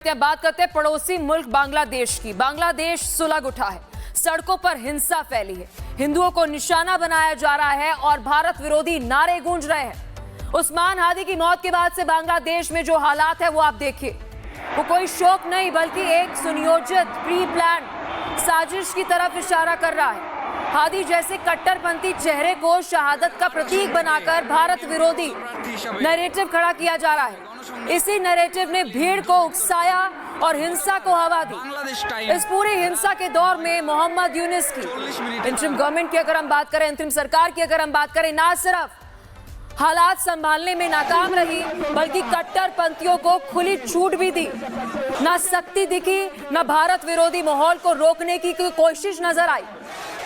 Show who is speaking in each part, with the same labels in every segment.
Speaker 1: बात करते हैं पड़ोसी मुल्क बांग्लादेश की। बांग्लादेश सुलग उठा है, सड़कों पर हिंसा फैली है, हिंदुओं को निशाना बनाया जा रहा है और भारत विरोधी नारे गूंज रहे हैं। उस्मान हादी की मौत के बाद से बांग्लादेश में जो हालात है वो आप देखिए। वो कोई शोक नहीं बल्कि एक सुनियोजित प्री प्लान साजिश की तरफ इशारा कर रहा है। हादी जैसे कट्टरपंथी चेहरे को शहादत का प्रतीक बनाकर भारत विरोधी नैरेटिव खड़ा किया जा रहा है। इसी नैरेटिव ने भीड़ को उकसाया और हिंसा को हवा दी। इस पूरी हिंसा के दौर में मोहम्मद यूनुस की इंटरिम गवर्नमेंट की अगर हम बात करें, इंतरिम सरकार की अगर हम बात करें, ना सिर्फ हालात संभालने में नाकाम रही बल्कि कट्टरपंथियों को खुली छूट भी दी। ना सख्ती दिखी, ना भारत विरोधी माहौल को रोकने की कोई कोशिश नजर आई।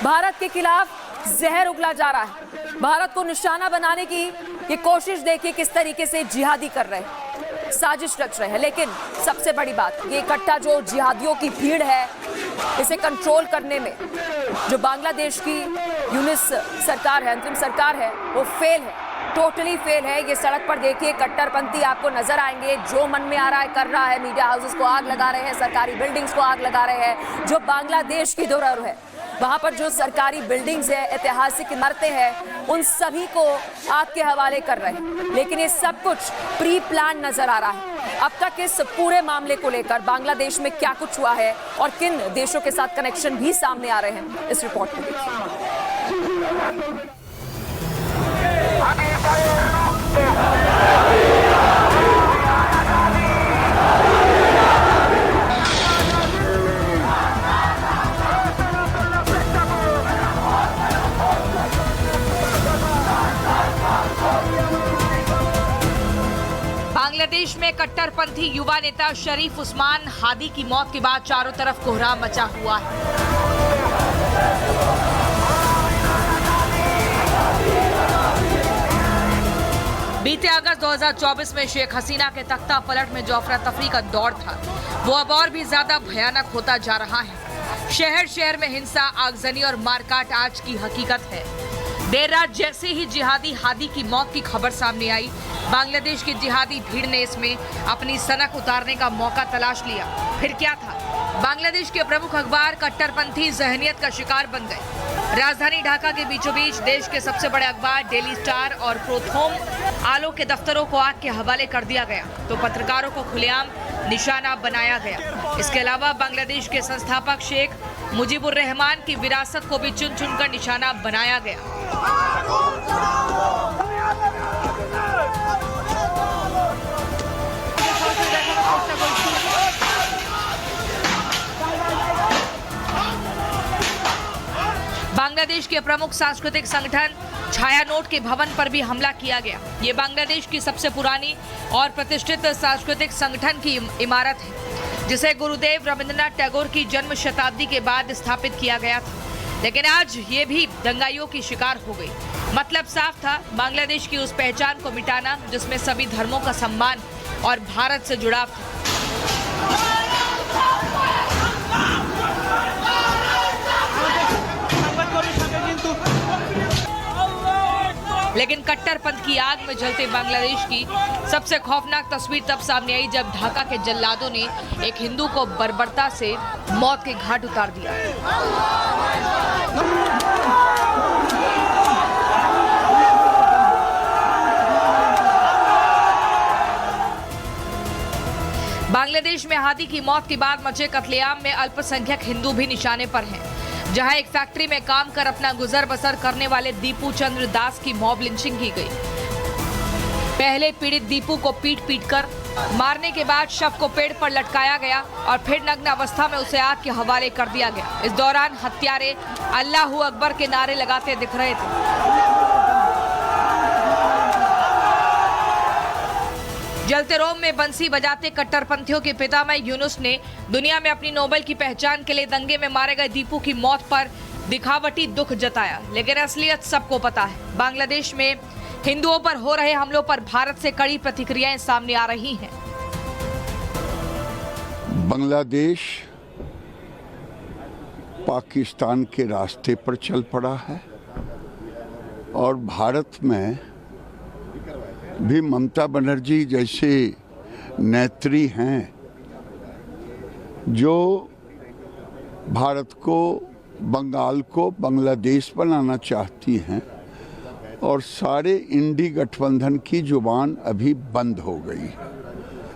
Speaker 1: भारत के खिलाफ जहर उगला जा रहा है। भारत को निशाना बनाने की ये कोशिश देखिए किस तरीके से जिहादी कर रहे हैं, साजिश रच रहे हैं। लेकिन सबसे बड़ी बात, ये इकट्ठा जो जिहादियों की भीड़ है, इसे कंट्रोल करने में जो बांग्लादेश की यूनुस सरकार है, अंतरिम सरकार है, वो फेल है, टोटली फेल है। ये सड़क पर देखिए कट्टरपंथी आपको नजर आएंगे, जो मन में आ रहा है कर रहा है। मीडिया हाउसेस को आग लगा रहे हैं, सरकारी बिल्डिंग्स को आग लगा रहे हैं। जो बांग्लादेश की धरोहर है, वहां पर जो सरकारी बिल्डिंग्स है, ऐतिहासिक इमारतें हैं, उन सभी को आग के हवाले कर रहे हैं। लेकिन ये सब कुछ प्री प्लान नजर आ रहा है। अब तक इस पूरे मामले को लेकर बांग्लादेश में क्या कुछ हुआ है और किन देशों के साथ कनेक्शन भी सामने आ रहे हैं, इस रिपोर्ट में देखिए।
Speaker 2: बांग्लादेश में कट्टरपंथी युवा नेता शरीफ उस्मान हादी की मौत के बाद चारों तरफ कोहराम मचा हुआ है। बीते अगस्त 2024 में शेख हसीना के तख्ता पलट में जो अफरा तफरी का दौर था, वो अब और भी ज्यादा भयानक होता जा रहा है। शहर शहर में हिंसा, आगजनी और मारकाट आज की हकीकत है। देर रात जैसे ही जिहादी हादी की मौत की खबर सामने आई, बांग्लादेश की जिहादी भीड़ ने इसमें अपनी सनक उतारने का मौका तलाश लिया। फिर क्या था? बांग्लादेश के प्रमुख अखबार कट्टरपंथी जहनियत का शिकार बन गए। राजधानी ढाका के बीचों बीच देश के सबसे बड़े अखबार डेली स्टार और प्रोथोम आलो के दफ्तरों को आग के हवाले कर दिया गया, तो पत्रकारों को खुलेआम निशाना बनाया गया। इसके अलावा बांग्लादेश के संस्थापक शेख मुजीबुर रहमान की विरासत को भी चुन चुनकर निशाना बनाया गया। बांग्लादेश के प्रमुख सांस्कृतिक संगठन छाया नोट के भवन पर भी हमला किया गया। ये बांग्लादेश की सबसे पुरानी और प्रतिष्ठित सांस्कृतिक संगठन की इमारत है, जिसे गुरुदेव रविंद्रनाथ टैगोर की जन्म शताब्दी के बाद स्थापित किया गया था। लेकिन आज ये भी दंगाइयों की शिकार हो गई। मतलब साफ था, बांग्लादेश की उस पहचान को मिटाना जिसमें सभी धर्मों का सम्मान और भारत से जुड़ाव था। लेकिन कट्टरपंथ की आग में जलते बांग्लादेश की सबसे खौफनाक तस्वीर तब सामने आई जब ढाका के जल्लादों ने एक हिंदू को बर्बरता से मौत के घाट उतार दिया। बांग्लादेश में हादी की मौत के बाद मचे कत्लेआम में अल्पसंख्यक हिंदू भी निशाने पर हैं। जहां एक फैक्ट्री में काम कर अपना गुजर बसर करने वाले दीपू चंद्र दास की मॉब लिंचिंग की गई। पहले पीड़ित दीपू को पीट कर मारने के बाद शव को पेड़ पर लटकाया गया और फिर नग्न अवस्था में उसे आग के हवाले कर दिया गया। इस दौरान हत्यारे अल्लाहू अकबर के नारे लगाते दिख रहे थे। जलते रोम में बंसी बजाते कट्टरपंथियों के पितामह यूनुस ने दुनिया में अपनी नोबेल की पहचान के लिए दंगे में मारे गए दीपू की मौत पर दिखावटी दुख जताया। लेकिन असलियत सबको पता है। बांग्लादेश में हिंदुओं पर हो रहे हमलों पर भारत से कड़ी प्रतिक्रियाएं सामने आ रही हैं।
Speaker 3: बांग्लादेश पाकिस्तान के रास्ते पर चल पड़ा है और भारत में भी ममता बनर्जी जैसे नेत्री हैं जो भारत को, बंगाल को बांग्लादेश बनाना चाहती हैं, और सारे इंडी गठबंधन की जुबान अभी बंद हो गई है।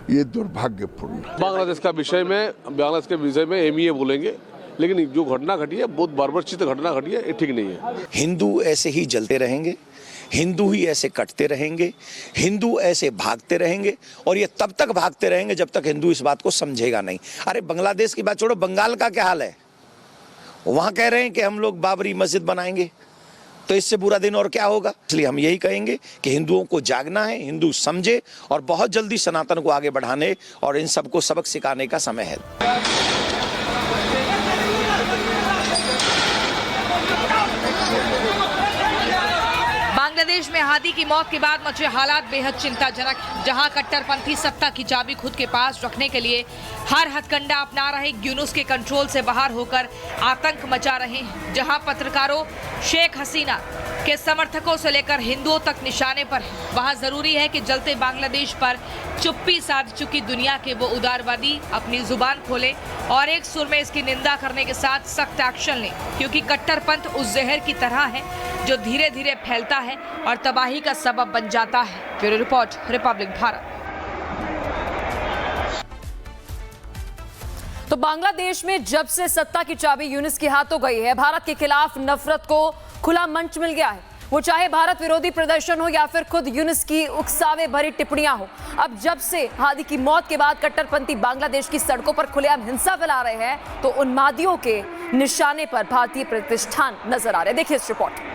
Speaker 3: ये दुर्भाग्यपूर्ण है।
Speaker 4: बांग्लादेश के विषय में एमईए बोलेंगे, लेकिन जो घटना घटी है, बहुत बर्बरचित घटना घटी है, ये ठीक नहीं है।
Speaker 5: हिंदू ऐसे ही जलते रहेंगे, हिंदू ही ऐसे कटते रहेंगे, हिंदू ऐसे भागते रहेंगे, और ये तब तक भागते रहेंगे जब तक हिंदू इस बात को समझेगा नहीं। अरे बांग्लादेश की बात छोड़ो, बंगाल का क्या हाल है? वहां कह रहे हैं कि हम लोग बाबरी मस्जिद बनाएंगे, तो इससे बुरा दिन और क्या होगा। इसलिए हम यही कहेंगे कि हिंदुओं को जागना है, हिंदू समझे, और बहुत जल्दी सनातन को आगे बढ़ाने और इन सबको सबक सिखाने का समय है।
Speaker 2: बांग्लादेश में हादी की मौत के बाद मचे हालात बेहद चिंताजनक, जहां कट्टरपंथी सत्ता की चाबी खुद के पास रखने के लिए हर हथकंडा अपना रहे, यूनुस के कंट्रोल से बाहर होकर आतंक मचा रहे हैं। जहां पत्रकारों, शेख हसीना के समर्थकों से लेकर हिंदुओं तक निशाने पर है, वहां जरूरी है कि जलते बांग्लादेश पर चुप्पी साध चुकी दुनिया के वो उदारवादी अपनी जुबान खोले और एक सुर में इसकी निंदा करने के साथ सख्त एक्शन लें, क्योंकि कट्टरपंथ उस जहर की तरह है जो धीरे धीरे फैलता है और तबाही का सबब बन जाता है। Bureau report, Republic Bharat.
Speaker 1: तो बांग्लादेश में जब से सत्ता की चाबी यूनुस के हाथों गई है, भारत के खिलाफ नफरत को खुला मंच मिल गया है। वो चाहे भारत विरोधी प्रदर्शन हो या फिर खुद यूनुस की उकसावे भरी टिप्पणियां हो। अब जब से हादी की मौत के बाद कट्टरपंथी बांग्लादेश की सड़कों पर खुलेआम हिंसा फैला रहे हैं, तो उन्मादियों के निशाने पर भारतीय प्रतिष्ठान नजर आ रहे हैं। देखिए इस रिपोर्ट।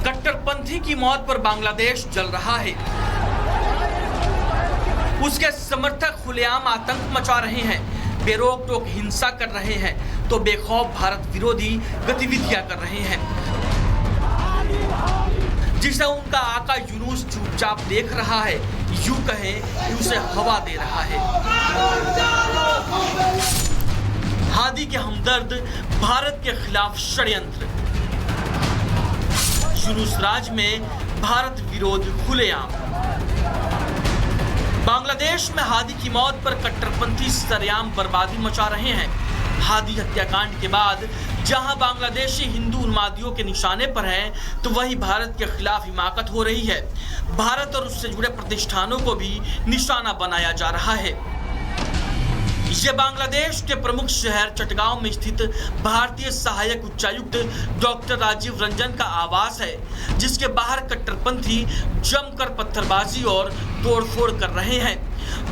Speaker 6: कट्टरपंथी की मौत पर बांग्लादेश जल रहा है। उसके समर्थक खुलेआम आतंक मचा रहे हैं, बेरोक टोक हिंसा कर रहे हैं, तो बेखौफ भारत विरोधी गतिविधियां कर रहे हैं, जिसे उनका आका यूनुस चुपचाप देख रहा है, यूं कहें कि उसे हवा दे रहा है। हादी के हमदर्द भारत के खिलाफ षड्यंत्र, यूनुस राज में भारत विरोध खुलेआम। बांग्लादेश में हादी की मौत पर कट्टरपंथी सरेआम बर्बादी मचा रहे हैं। हादी हत्याकांड के बाद जहां बांग्लादेशी हिंदू उन्मादियों के निशाने पर हैं, तो वही भारत के खिलाफ हिमाकत हो रही है। भारत और उससे जुड़े प्रतिष्ठानों को भी निशाना बनाया जा रहा है। ये बांग्लादेश के प्रमुख शहर चटगांव में स्थित भारतीय सहायक उच्चायुक्त डॉक्टर राजीव रंजन का आवास है, जिसके बाहर कट्टरपंथी जमकर पत्थरबाजी और तोड़फोड़ कर रहे हैं।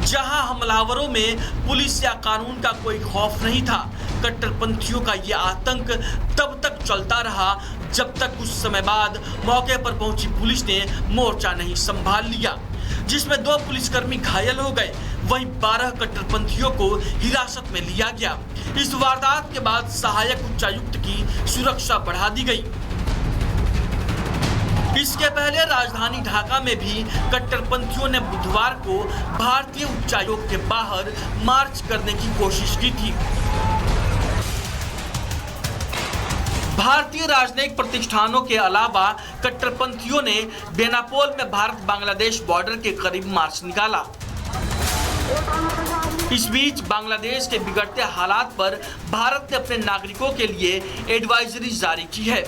Speaker 6: जहां हमलावरों में पुलिस या कानून का कोई खौफ नहीं था। कट्टरपंथियों का ये आतंक तब तक चलता रहा जब तक कुछ समय बाद मौके पर पहुंची पुलिस ने मोर्चा नहीं संभाल लिया, जिसमें 2 पुलिसकर्मी घायल हो गए। वहीं 12 कट्टरपंथियों को हिरासत में लिया गया। इस वारदात के बाद सहायक उच्चायुक्त की सुरक्षा बढ़ा दी गई। इसके पहले राजधानी ढाका में भी कट्टरपंथियों ने बुधवार को भारतीय उच्चायोग के बाहर मार्च करने की कोशिश की थी। भारतीय राजनयिक प्रतिष्ठानों के अलावा कट्टरपंथियों ने बेनापोल में भारत बांग्लादेश बॉर्डर के करीब मार्च निकाला। इस बीच बांग्लादेश के बिगड़ते हालात पर भारत ने अपने नागरिकों के लिए एडवाइजरी जारी की है।